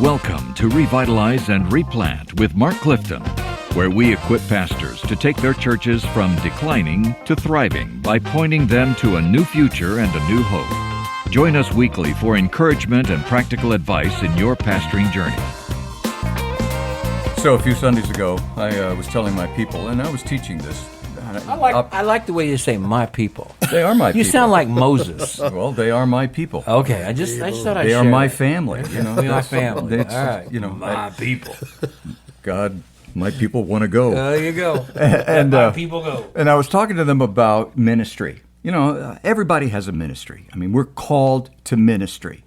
Welcome to Revitalize and Replant with Mark Clifton, where we equip pastors to take their churches from declining to thriving by pointing them to a new future and a new hope. Join us weekly for encouragement and practical advice in your pastoring journey. So a few Sundays ago, I was telling my people, and I was teaching this. I like the way you say "my people." They are my people. You sound like Moses. Well, they are my people. Okay, I just thought I'd They share are my that. family. My family. It's, All right, my people. God, my people want to go. There you go. And my people go. And I was talking to them about ministry. Everybody has a ministry. I mean, we're called to ministry.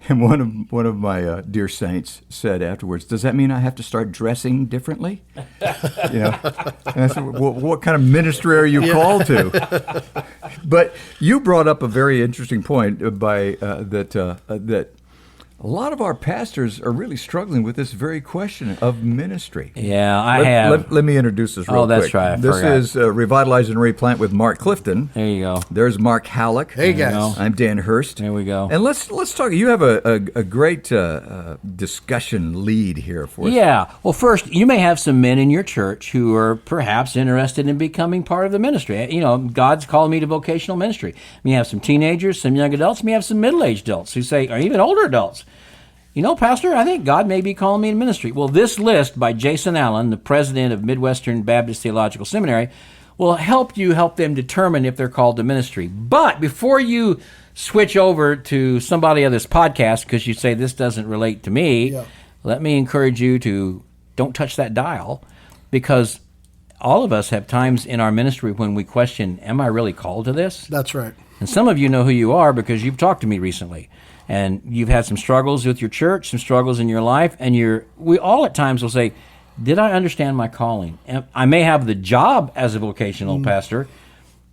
And one of my dear saints said afterwards, "Does that mean I have to start dressing differently?" And I said, "Well, what kind of ministry are you called to?" But you brought up a very interesting point that a lot of our pastors are really struggling with this very question of ministry. Yeah, I have. Let me introduce this real quick. Oh, that's right. This forgot. is Revitalize and Replant with Mark Clifton. There you go. There's Mark Hallock. Hey, guys. I'm Dan Hurst. There we go. And let's talk. You have a great discussion lead here for us. Yeah. Well, first, you may have some men in your church who are perhaps interested in becoming part of the ministry. God's called me to vocational ministry. You have some teenagers, some young adults. You have some middle-aged adults who say, or even older adults, Pastor, I think God may be calling me to ministry. Well, this list by Jason Allen, the president of Midwestern Baptist Theological Seminary, will help them determine if they're called to ministry. But before you switch over to somebody on this podcast, because you say this doesn't relate to me, let me encourage you to don't touch that dial, because all of us have times in our ministry when we question, am I really called to this? That's right. And some of you know who you are because you've talked to me recently. And you've had some struggles with your church, some struggles in your life, and we all at times will say, did I understand my calling? And I may have the job as a vocational pastor,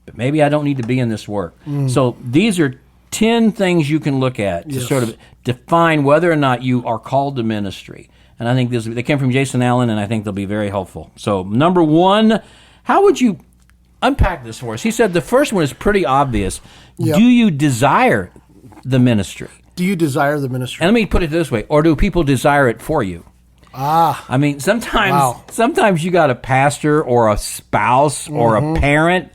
but maybe I don't need to be in this work. So these are 10 things you can look at to sort of define whether or not you are called to ministry. And I think they came from Jason Allen, and I think they'll be very helpful. So number one, how would you unpack this for us? He said the first one is pretty obvious. Yep. Do you desire the ministry? Do you desire the ministry? And let me put it this way, or do people desire it for you? I mean, sometimes you got a pastor or a spouse or a parent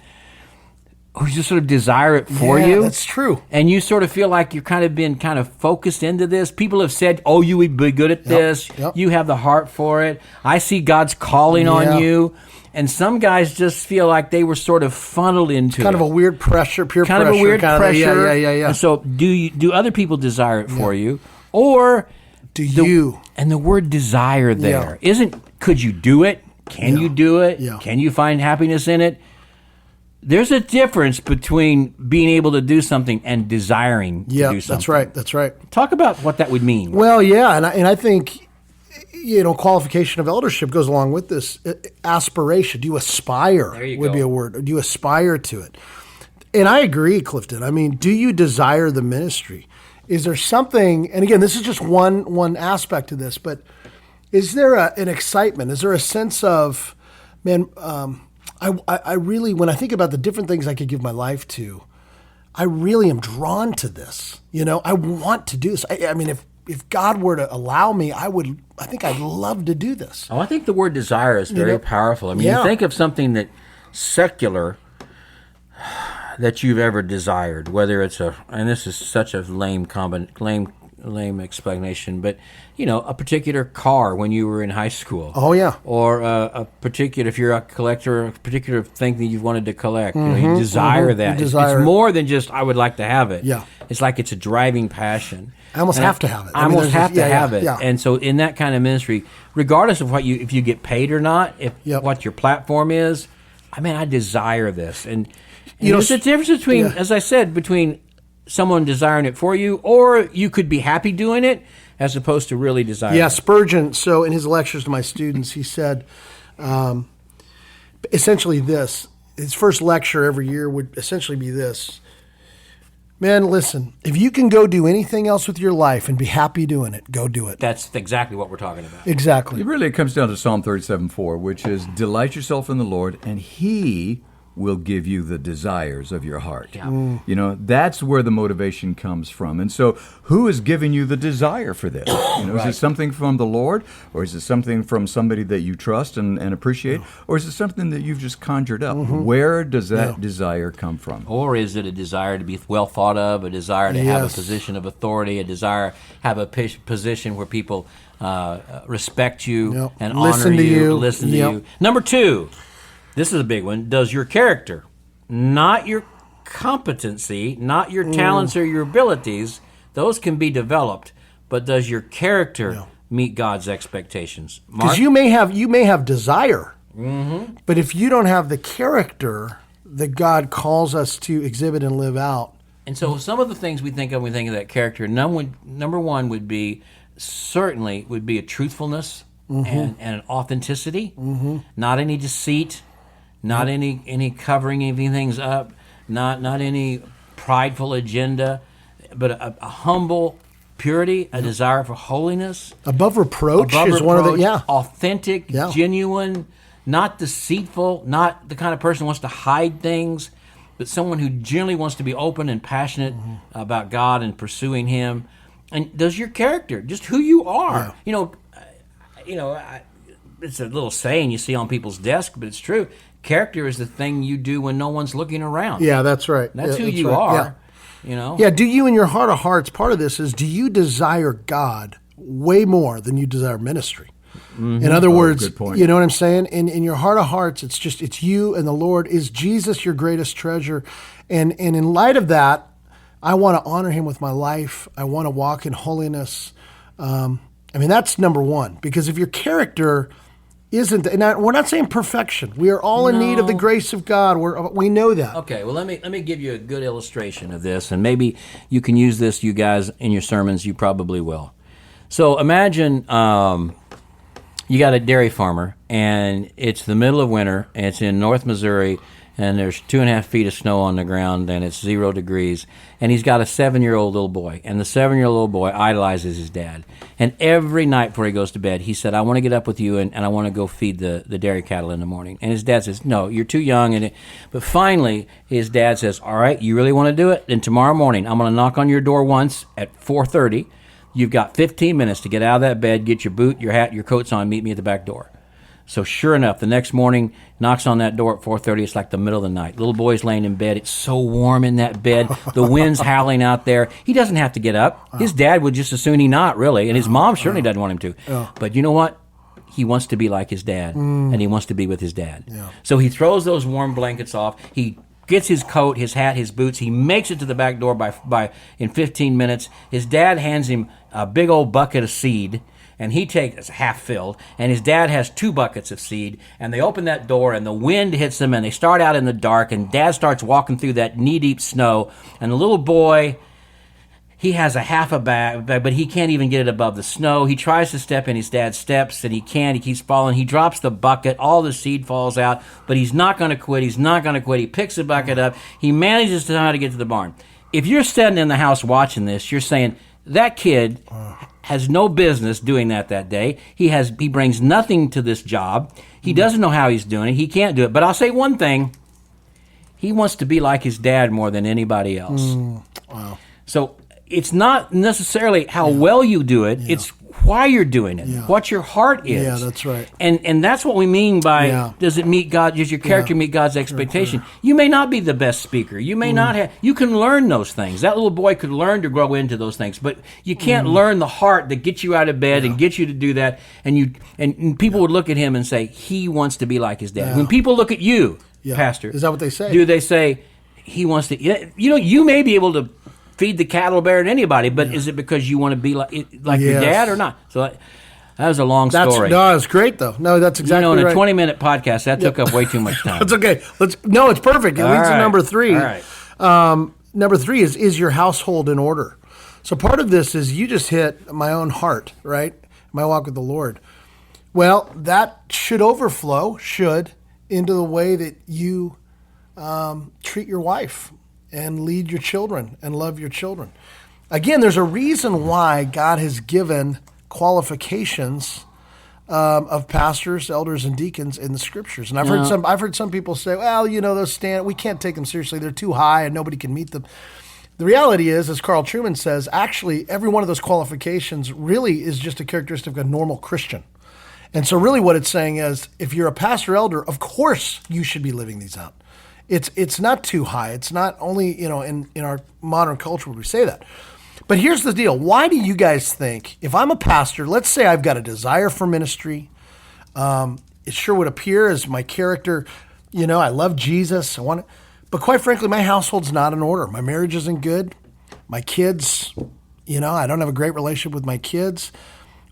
who just sort of desire it for you. That's true. And you sort of feel like you've been focused into this. People have said, oh, you would be good at this. Yep. You have the heart for it. I see God's calling on you. And some guys just feel like they were sort of funneled into kind of a weird pressure, peer kind pressure. Of a weird pressure. Yeah. And so do other people desire it for you? Or do you? And the word desire there could you do it? Can you do it? Yeah. Can you find happiness in it? There's a difference between being able to do something and desiring to do something. That's right. Talk about what that would mean. Well, and I think qualification of eldership goes along with this. Aspiration. Do you aspire? Would be a word. Do you aspire to it? And I agree, Clifton. I mean, do you desire the ministry? Is there something? And again, this is just one aspect of this, but is there an excitement? Is there a sense of, man? I really, when I think about the different things I could give my life to, I really am drawn to this. I want to do this. I mean, if God were to allow me, I think I'd love to do this. Oh, I think the word desire is very powerful. I mean, you think of something that secular that you've ever desired, whether it's and this is such a lame explanation, but a particular car when you were in high school. Oh yeah. Or a particular, if you're a collector, a particular thing that you've wanted to collect. You desire that. You desire it's more than just I would like to have it. Yeah. It's like it's a driving passion. I almost have to have it. I almost have to have it. Yeah. And so in that kind of ministry, regardless of if you get paid or not, what your platform is, I desire this. And there's a difference between, as I said, between someone desiring it for you, or you could be happy doing it, as opposed to really desiring it. Yeah, Spurgeon, so in his lectures to my students, he said essentially this. His first lecture every year would essentially be this. Man, listen, if you can go do anything else with your life and be happy doing it, go do it. That's exactly what we're talking about. Exactly. It really comes down to Psalm 37:4, which is, delight yourself in the Lord, and He will give you the desires of your heart. Yeah. You know, that's where the motivation comes from. And so who is giving you the desire for this? You know, Right. Is it something from the Lord, or is it something from somebody that you trust and appreciate, or is it something that you've just conjured up? Where does that desire come from? Or is it a desire to be well thought of, a desire to have a Yes. position of authority, a desire to have a position where people respect you Yep. and Listen honor to you, you. listen to Yep. you? Number 2, this is a big one. Does your character, not your competency, not your talents or your abilities, those can be developed, but does your character meet God's expectations? Mark? Because you may have desire, but if you don't have the character that God calls us to exhibit and live out, And so some of the things we think of when we think of that character, number one would be a truthfulness and an authenticity, not any deceit, not any covering anything things up, not any prideful agenda, but a humble purity, a desire for holiness. above reproach Above is one of the reproach, authentic, Yeah. genuine, not deceitful, not the kind of person who wants to hide things, but someone who generally wants to be open and passionate about God and pursuing Him. And does your character, just who you are, it's a little saying you see on people's desk, but it's true. Character is the thing you do when no one's looking around. Yeah, that's right. That's Yeah, who you right. are. Yeah. Yeah, do you in your heart of hearts, part of this is, do you desire God way more than you desire ministry? In other words, good point. you know what I'm saying? In your heart of hearts, it's you and the Lord. Is Jesus your greatest treasure? And in light of that, I want to honor Him with my life. I want to walk in holiness. That's number one. Because if your character isn't, and we're not saying perfection. We are all in need of the grace of God. We know that. Okay, well, let me give you a good illustration of this, and maybe you can use this, you guys, in your sermons. You probably will. So imagine you got a dairy farmer, and it's the middle of winter, and it's in North Missouri, and there's 2.5 feet of snow on the ground, and it's 0 degrees, and he's got a 7-year-old little boy, and the 7-year-old little boy idolizes his dad. And every night before he goes to bed, he said, I want to get up with you, and I want to go feed the dairy cattle in the morning. And his dad says, no, you're too young. But finally, his dad says, all right, you really want to do it? Then tomorrow morning, I'm going to knock on your door once at 4:30. You've got 15 minutes to get out of that bed, get your boot, your hat, your coats on, meet me at the back door. So sure enough, the next morning, knocks on that door at 4:30. It's like the middle of the night. Little boy's laying in bed. It's so warm in that bed. The wind's howling out there. He doesn't have to get up. His dad would just as soon he not, really. And his mom certainly doesn't want him to. But you know what? He wants to be like his dad, and he wants to be with his dad. So he throws those warm blankets off. He gets his coat, his hat, his boots. He makes it to the back door by in 15 minutes. His dad hands him a big old bucket of seed, and he takes it's half filled, and his dad has 2 buckets of seed, and they open that door, and the wind hits them, and they start out in the dark, and Dad starts walking through that knee-deep snow, and the little boy, he has a half a bag, but he can't even get it above the snow. He tries to step in his dad's steps, and he can't. He keeps falling. He drops the bucket. All the seed falls out, but he's not going to quit. He's not going to quit. He picks the bucket up. He manages to know how to get to the barn. If you're sitting in the house watching this, you're saying, that kid has no business doing that day. He brings nothing to this job. He doesn't know how he's doing it. He can't do it. But I'll say one thing. He wants to be like his dad more than anybody else. Wow. So it's not necessarily how well you do it. It's why you're doing it, what your heart is. Yeah, that's right. And that's what we mean by does it meet God? Does your character meet God's expectation? You may not be the best speaker. You may not have. You can learn those things. That little boy could learn to grow into those things, but you can't learn the heart that gets you out of bed and gets you to do that. And people would look at him and say he wants to be like his dad. When people look at you, Pastor, is that what they say? Do they say he wants to? You may be able to feed the cattle better than anybody, but is it because you want to be like your dad or not? So that was a long story. No, it's great though. No, that's exactly right. In a 20-minute podcast, that took up way too much time. It's okay. It's perfect. It leads to number 3. All right. Number 3 is your household in order. So part of this is you just hit my own heart, right? My walk with the Lord. Well, that should overflow, into the way that you treat your wife and lead your children and love your children. Again, there's a reason why God has given qualifications of pastors, elders, and deacons in the Scriptures. And I've heard some people say, well, those we can't take them seriously. They're too high and nobody can meet them. The reality is, as Carl Trueman says, actually every one of those qualifications really is just a characteristic of a normal Christian. And so really what it's saying is, if you're a pastor elder, of course you should be living these out. It's not too high. It's not only, in our modern culture would we say that. But here's the deal. Why do you guys think, if I'm a pastor, let's say I've got a desire for ministry, it sure would appear as my character, I love Jesus, but quite frankly, my household's not in order. My marriage isn't good. My kids, I don't have a great relationship with my kids.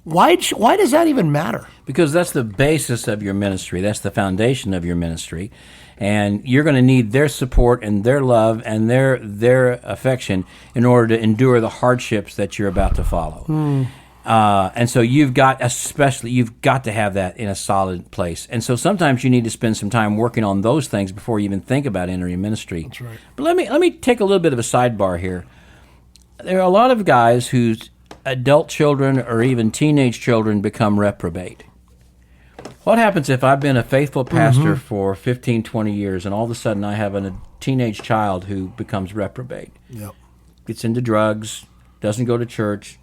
Why does that even matter? Because that's the basis of your ministry. That's the foundation of your ministry. And you're going to need their support and their love and their affection in order to endure the hardships that you're about to follow. And so you've got to have that in a solid place. And so sometimes you need to spend some time working on those things before you even think about entering ministry. That's right. But let me take a little bit of a sidebar here. There are a lot of guys whose adult children or even teenage children become reprobate. What happens if I've been a faithful pastor for 15, 20 years and all of a sudden I have a teenage child who becomes reprobate? Yep. Gets into drugs, doesn't go to church,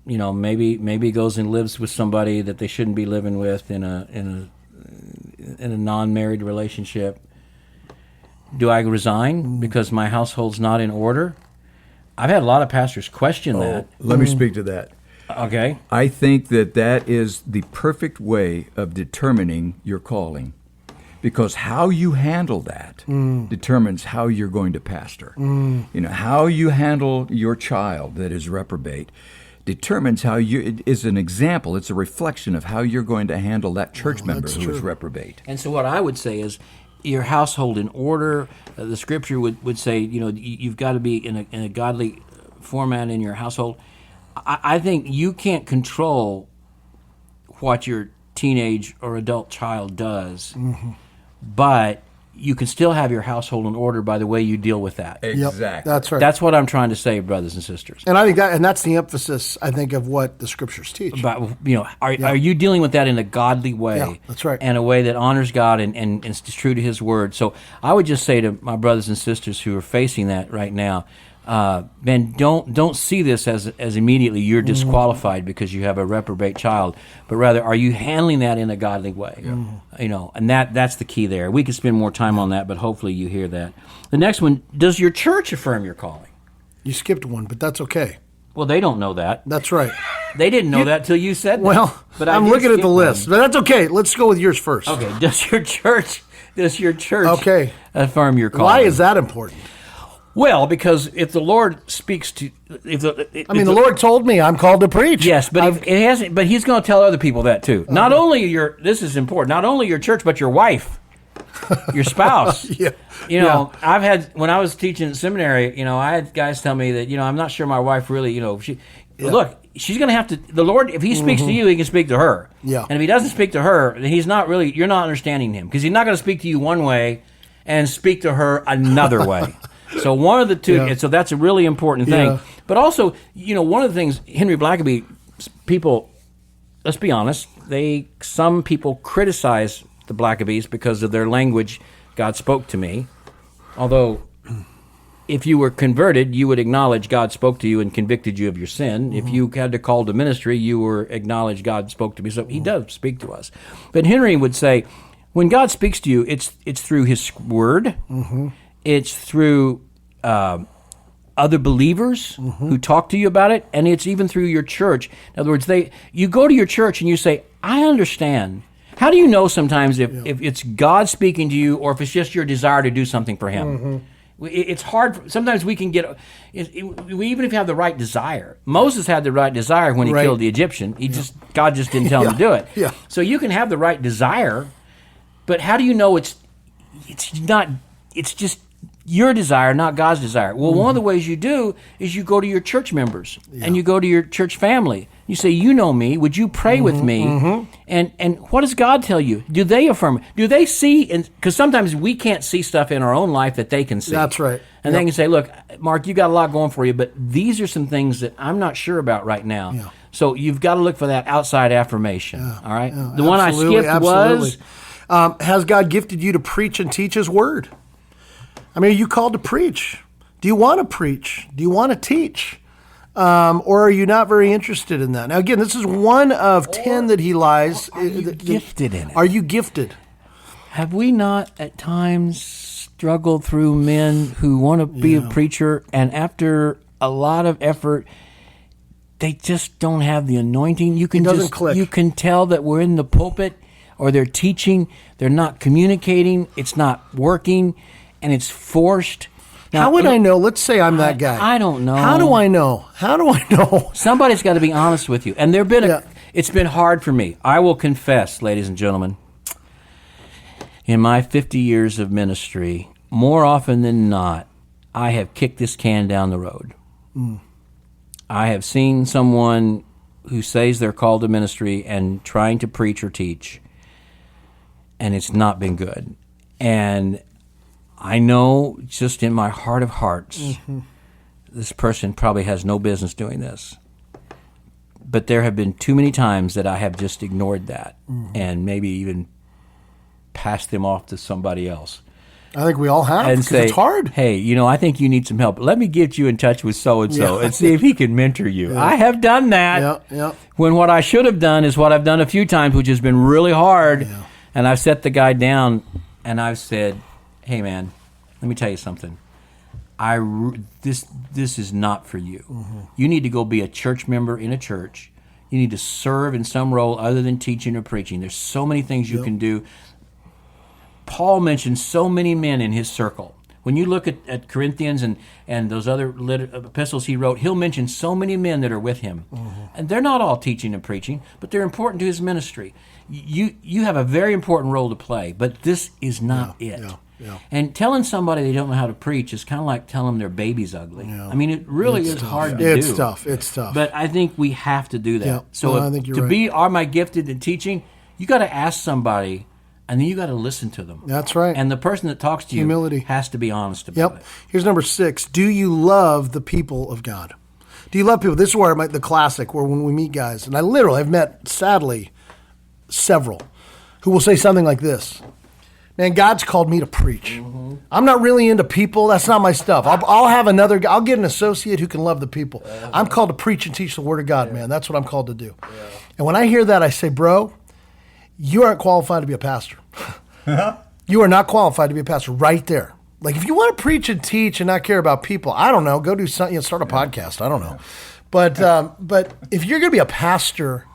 maybe goes and lives with somebody that they shouldn't be living with in a non-married relationship. Do I resign because my household's not in order? I've had a lot of pastors question that. Let me speak to that. Okay. I think that is the perfect way of determining your calling, because how you handle that determines how you're going to pastor. How you handle your child that is reprobate determines it is an example. It's a reflection of how you're going to handle that church member who is reprobate. And so what I would say is, your household in order. The Scripture would say, you've got to be in a godly format in your household. I think you can't control what your teenage or adult child does, but you can still have your household in order by the way you deal with that. Exactly. Yep, that's right. That's what I'm trying to say, brothers and sisters. And I think that's the emphasis, I think, of what the Scriptures teach. But are you dealing with that in a godly way? Yeah, that's right. And a way that honors God and is true to His Word. So I would just say to my brothers and sisters who are facing that right now, man, don't see this as immediately you're disqualified because you have a reprobate child, but rather, are you handling that in a godly way? Yeah. And that's the key there. We could spend more time on that, but hopefully you hear that. The next one, does your church affirm your calling? You skipped one, but that's okay. Well, they don't know that. That's right. They didn't know that till you said that. Well, but I'm looking at the list, but that's okay. Let's go with yours first. Okay. Does your church affirm your calling? Why is that important? Well, because if the Lord speaks to, the Lord told me I'm called to preach. Yes, but it hasn't. But He's going to tell other people that too. Not only this is important. Not only your church, but your wife, your spouse. I've had, when I was teaching at seminary, I had guys tell me that I'm not sure my wife really, look, she's going to have to. The Lord, if He speaks to you, He can speak to her. Yeah. And if He doesn't speak to her, then He's not really. You're not understanding Him, because He's not going to speak to you one way and speak to her another way. So one of the two, and so that's a really important thing. Yeah. But also, one of the things, Henry Blackaby, people, let's be honest, some people criticize the Blackabys because of their language. God spoke to me. Although, if you were converted, you would acknowledge God spoke to you and convicted you of your sin. If you had to call to ministry, you were acknowledge God spoke to me. So He does speak to us. But Henry would say, when God speaks to you, it's through His Word. It's through other believers who talk to you about it, and it's even through your church. In other words, you go to your church and you say, I understand. How do you know sometimes if it's God speaking to you or if it's just your desire to do something for Him? It's hard. Sometimes we can get, even if you have the right desire. Moses had the right desire when he killed the Egyptian. God just didn't tell him to do it. Yeah. So you can have the right desire, but how do you know it's just your desire, not God's desire? Well, one of the ways you do is you go to your church members and you go to your church family. You say, you know me, would you pray with me? And what does God tell you? Do they affirm? Do they see? Because sometimes we can't see stuff in our own life that they can see. That's right. And they can say, look, Mark, you got a lot going for you, but these are some things that I'm not sure about right now. Yeah. So you've got to look for that outside affirmation. All right. The one I Absolutely, skipped absolutely. was, has God gifted you to preach and teach His Word? I mean, are you called to preach? Do you want to preach? Do you want to teach? Or are you not very interested in that? Now, again, this is one of 10 that he lies. Are you gifted in it? Are you gifted? Have we not at times struggled through men who want to be a preacher, and after a lot of effort, they just don't have the anointing? You can doesn't click. You can tell that we're in the pulpit or they're teaching, they're not communicating, it's not working, and it's forced. Now, how would I know? Let's say I'm that guy. I don't know. How do I know? How do I know? Somebody's got to be honest with you. And it's been hard for me. I will confess, ladies and gentlemen, in my 50 years of ministry, more often than not, I have kicked this can down the road. I have seen someone who says they're called to ministry and trying to preach or teach, and it's not been good. And I know just in my heart of hearts, this person probably has no business doing this. But there have been too many times that I have just ignored that and maybe even passed them off to somebody else. I think we all have, And because say, it's hard. hey, I think you need some help. Let me get you in touch with so-and-so and see if he can mentor you. I have done that. When what I should have done is what I've done a few times, which has been really hard. And I've set the guy down and I've said, hey, man, let me tell you something. This is not for you. You need to go be a church member in a church. You need to serve in some role other than teaching or preaching. There's so many things you can do. Paul mentions so many men in his circle. When you look at Corinthians and those other epistles he wrote, he'll mention so many men that are with him. And they're not all teaching and preaching, but they're important to his ministry. You have a very important role to play, but this is not it. And telling somebody they don't know how to preach is kind of like telling them their baby's ugly. I mean, it really is hard to do. It's tough. It's tough. But I think we have to do that. So I think you're to right. be, am I gifted in teaching? You got to ask somebody, and then you got to listen to them. That's right. And the person that talks to you Humility. has to be honest about it. Here's number 6. Do you love the people of God? Do you love people? This is where the classic, where when we meet guys, and I literally have met, sadly, several who will say something like this: man, God's called me to preach. I'm not really into people. That's not my stuff. I'll have another guy. I'll get an associate who can love the people. I'm called to preach and teach the Word of God, man. That's what I'm called to do. And when I hear that, I say, bro, you aren't qualified to be a pastor. You are not qualified to be a pastor right there. Like, if you want to preach and teach and not care about people, I don't know, go do something, start a podcast. I don't know. But if you're going to be a pastor,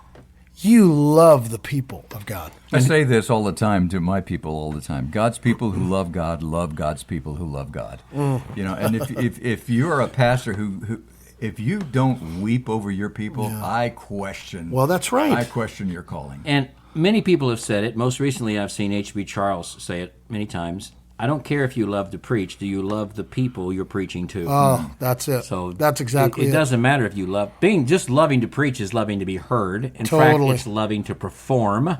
you love the people of God. I say this all the time to my people all the time. God's people who love God love God's people who love God. And if you're a pastor who if you don't weep over your people, I question. Well, that's right. I question your calling. And many people have said it. Most recently, I've seen H.B. Charles say it many times. I don't care if you love to preach. Do you love the people you're preaching to? Oh, that's it. So that's exactly it. It doesn't matter if you love. Just loving to preach is loving to be heard. In fact, it's loving to perform.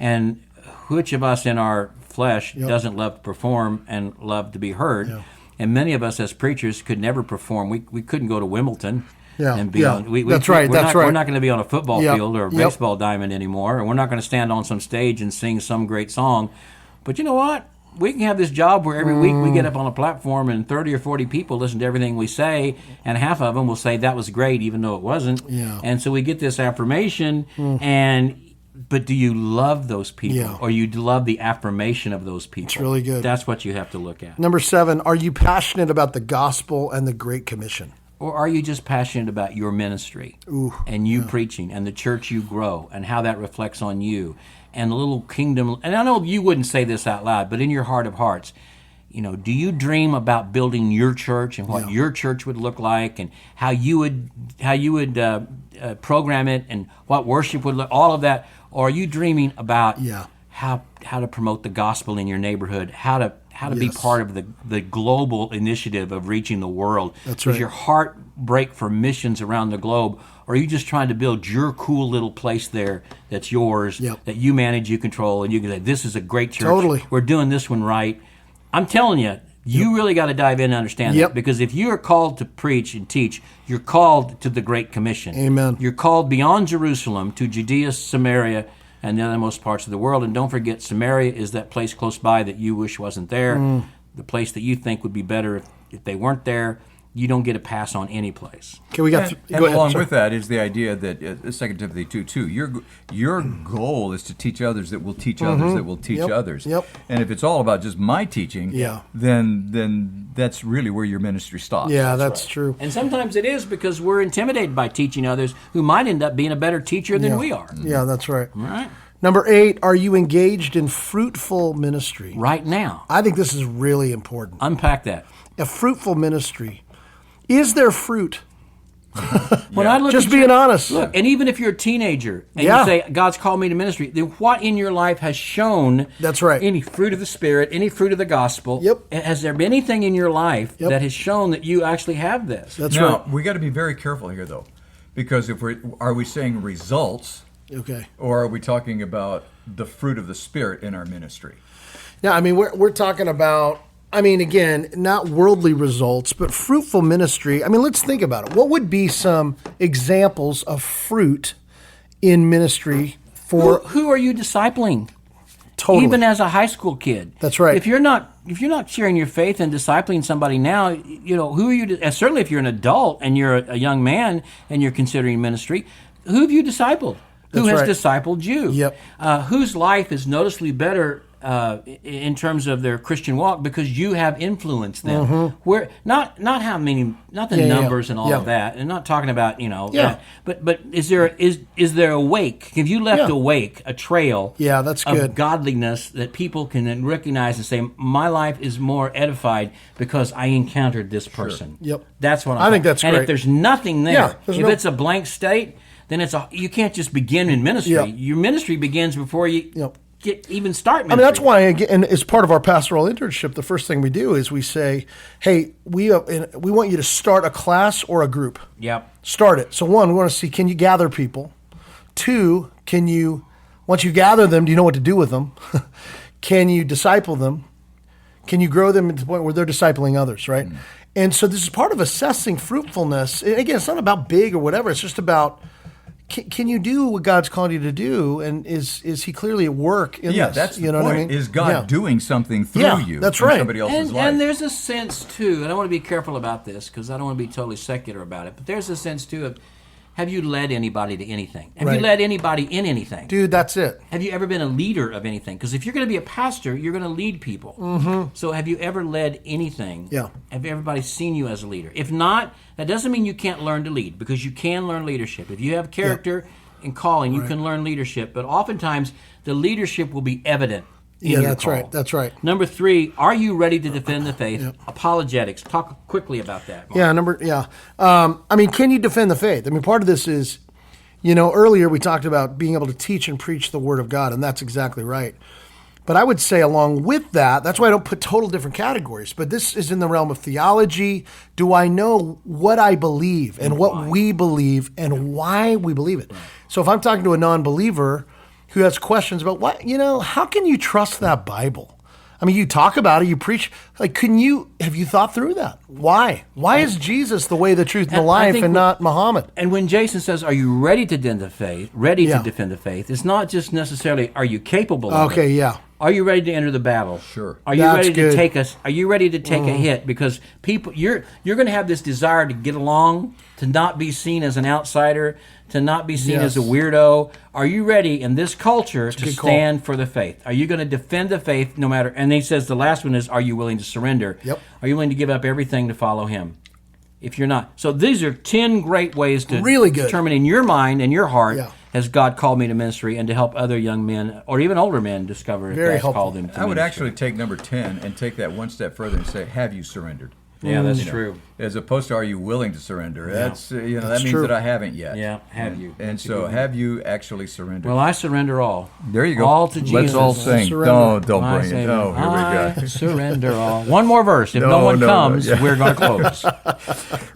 And which of us in our flesh doesn't love to perform and love to be heard? And many of us as preachers could never perform. We couldn't go to Wimbledon. And be on. That's right. We're not going to be on a football field or a baseball diamond anymore, and we're not going to stand on some stage and sing some great song. But you know what? We can have this job where every week we get up on a platform and 30 or 40 people listen to everything we say, and half of them will say that was great, even though it wasn't. And so we get this affirmation. But do you love those people, or you love the affirmation of those people? It's really good. That's what you have to look at. Number 7, are you passionate about the gospel and the Great Commission? Or are you just passionate about your ministry and you preaching and the church you grow and how that reflects on you and the little kingdom? And I know you wouldn't say this out loud, but in your heart of hearts, do you dream about building your church and what your church would look like and how you would program it and what worship would look, all of that? Or are you dreaming about how to promote the gospel in your neighborhood, how to be part of the global initiative of reaching the world? That's right. Does your heart break for missions around the globe? Or are you just trying to build your cool little place there that's yours, that you manage, you control, and you can say, this is a great church. Totally. We're doing this one right. I'm telling you, You really got to dive in and understand that. Because if you are called to preach and teach, you're called to the Great Commission. Amen. You're called beyond Jerusalem to Judea, Samaria, and the othermost parts of the world. And don't forget, Samaria is that place close by that you wish wasn't there, the place that you think would be better if they weren't there. You don't get a pass on any place. Okay, we got. And along with that is the idea that 2 Timothy 2:2. Your goal is to teach others that will teach others that will teach others. Yep. And if it's all about just my teaching, then that's really where your ministry stops. Yeah, that's true. And sometimes it is because we're intimidated by teaching others who might end up being a better teacher than we are. Yeah, that's right. All right. Number 8, are you engaged in fruitful ministry? Right now. I think this is really important. Unpack that. A fruitful ministry. Is there fruit? When I look Just at being honest. Look, and even if you're a teenager and you say, God's called me to ministry, then what in your life has shown That's right. any fruit of the Spirit, any fruit of the gospel? Yep. Has there been anything in your life that has shown that you actually have this? That's now, right. we got to be very careful here, though, because are we saying results, Okay. or are we talking about the fruit of the Spirit in our ministry? Yeah, I mean, we're talking about, I mean, again, not worldly results, but fruitful ministry. I mean, let's think about it. What would be some examples of fruit in ministry for... Who are you discipling? Totally. Even as a high school kid. That's right. If you're not sharing your faith and discipling somebody now, who are you? Certainly, if you're an adult and you're a young man and you're considering ministry, who have you discipled? Who has discipled you? Yep. Whose life is noticeably better in terms of their Christian walk because you have influenced them. Where not how many, not the numbers and all of that, and not talking about but is there a wake? Have you left a trail? Yeah, that's of good. Godliness that people can then recognize and say, my life is more edified because I encountered this person. Yep. That's what I think that's and great. if there's nothing there, if there's it's a blank state, then you can't just begin in ministry. Yep. Your ministry begins before you even start ministry. I mean, that's why, again, as part of our pastoral internship, the first thing we do is we say, hey, we want you to start a class or a group. Yep. Start it. So 1, we want to see, can you gather people? 2, once you gather them, do you know what to do with them? Can you disciple them? Can you grow them to the point where they're discipling others, right? And so this is part of assessing fruitfulness. And again, it's not about big or whatever. It's just about, can you do what God's called you to do? And is He clearly at work in this? Yeah, that's the point. What I mean? Is God doing something through you that's in right. somebody else's life? And there's a sense, too, and I want to be careful about this because I don't want to be totally secular about it, but there's a sense, too, of have you led anybody to anything? Have you led anybody in anything? Dude, that's it. Have you ever been a leader of anything? Because if you're going to be a pastor, you're going to lead people. So have you ever led anything? Yeah. Have everybody seen you as a leader? If not, that doesn't mean you can't learn to lead because you can learn leadership. If you have character and calling, you can learn leadership. But oftentimes, the leadership will be evident in your that's call. right. That's right. Number 3, are you ready to defend the faith? Apologetics. Talk quickly about that, Mark. I mean, can you defend the faith? I mean, part of this is, earlier we talked about being able to teach and preach the Word of God, and that's exactly right. But I would say along with that, that's why I don't put total different categories, but this is in the realm of theology. Do I know what I believe and what we believe and why we believe it? Right. So if I'm talking to a non-believer who has questions about how can you trust that Bible? I mean, you talk about it, you preach. Like, have you thought through that? Why? Why is Jesus the way, the truth, and the life, and not Muhammad? And when Jason says, "Are you ready to defend the faith?" To defend the faith, it's not just necessarily, "Are you capable?" of it? Are you ready to enter the battle? Sure. Are you ready to take us? Are you ready to take a hit? Because people, you're going to have this desire to get along, to not be seen as an outsider, to not be seen as a weirdo. Are you ready in this culture to stand for the faith? Are you going to defend the faith no matter? And he says the last one is, are you willing to surrender? Yep. Are you willing to give up everything to follow him? If you're not. So these are 10 great ways to determine in your mind and your heart, has God called me to ministry, and to help other young men or even older men discover if God's called them to ministry. I would actually take number 10 and take that one step further and say, have you surrendered? Yeah, that's true. As opposed to, are you willing to surrender? That's that means that I haven't yet. Yeah, have you? And so, have you actually surrendered? Well, I surrender all. There you go. All to Jesus. Let's all sing. Don't bring it. Oh, here we go. Surrender all. One more verse. If no one comes, we're going to close.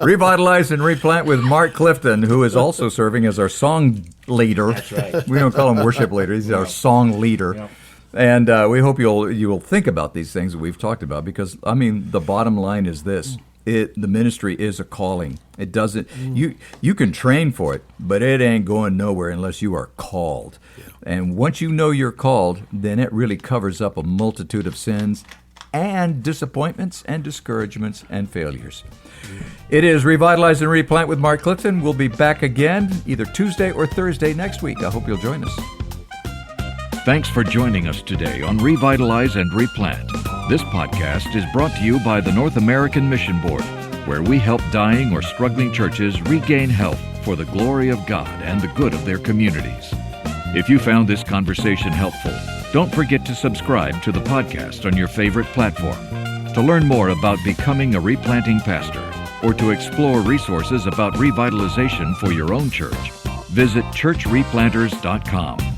Revitalize and Replant with Mark Clifton, who is also serving as our song leader. That's right. We don't call him worship leader. He's our song leader. Yep. And we hope you will think about these things that we've talked about, because I mean the bottom line is this: the ministry is a calling. It doesn't you can train for it, but it ain't going nowhere unless you are called. Yeah. And once you know you're called, then it really covers up a multitude of sins and disappointments and discouragements and failures. It is Revitalize and Replant with Mark Clifton. We'll be back again either Tuesday or Thursday next week. I hope you'll join us. Thanks for joining us today on Revitalize and Replant. This podcast is brought to you by the North American Mission Board, where we help dying or struggling churches regain health for the glory of God and the good of their communities. If you found this conversation helpful, don't forget to subscribe to the podcast on your favorite platform. To learn more about becoming a replanting pastor or to explore resources about revitalization for your own church, visit churchreplanters.com.